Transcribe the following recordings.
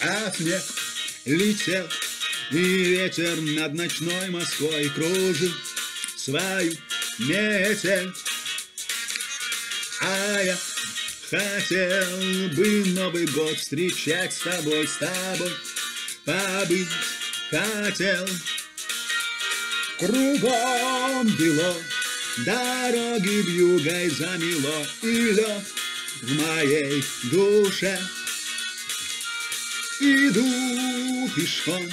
а снег летел, и ветер над ночной Москвой кружит свою метель. А я хотел бы Новый год встречать с тобой, побыть хотел. Кругом бело, дороги вьюгой замело, и лед в моей душе. Иду пешком,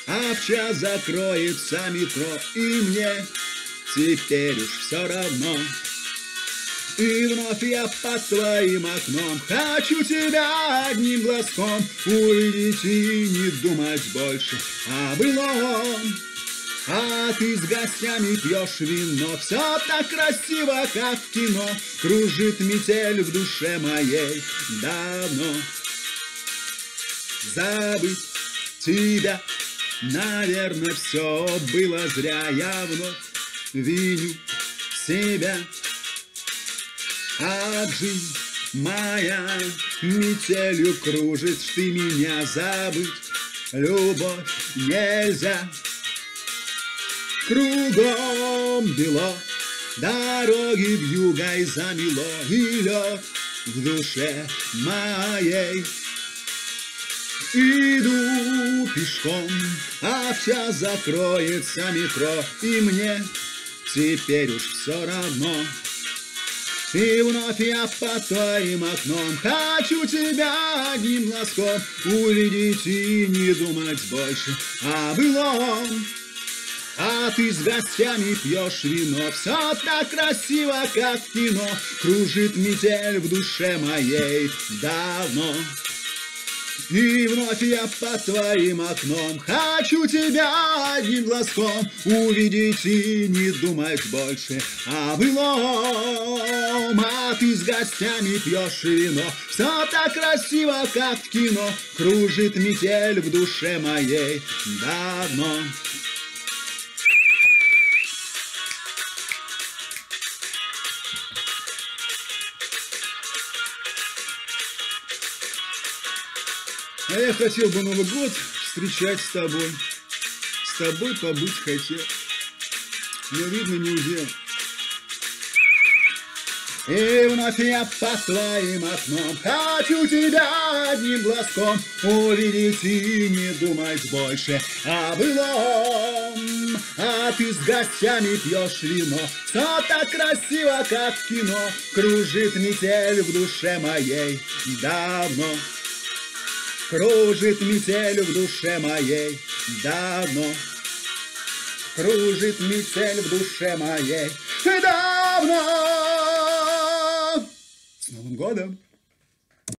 а в час закроется метро, и мне теперь уж все равно. И вновь я под твоим окном хочу тебя одним глазком увидеть и не думать больше о былом. А ты с гостями пьешь вино, все так красиво, как в кино. Кружит метель в душе моей давно. Забыть тебя, наверное, все было зря. Я вновь виню себя. Ах, жизнь моя метелью кружит, ты меня забыть любовь нельзя. Кругом бело, дороги вьюгой замело, и лед в душе моей. Иду пешком, а в час закроется метро, и мне теперь уж все равно. И вновь я под твоим окном хочу тебя одним глазком увидеть и не думать больше о былом. А ты с гостями пьешь вино, все так красиво, как в кино. Кружит метель в душе моей давно. И вновь я под твоим окном хочу тебя одним глазком увидеть и не думать больше о былом. А ты с гостями пьешь вино, все так красиво, как в кино. Кружит метель в душе моей давно. А я хотел бы Новый год встречать с тобой побыть хотел, но, видно, не удел. И вновь я под твоим окном хочу тебя одним глазком увидеть и не думать больше о былом. А ты с гостями пьешь вино, все так красиво, как в кино. Кружит метель в душе моей давно. Кружит метель в душе моей давно. Кружит метель в душе моей давно. С Новым годом!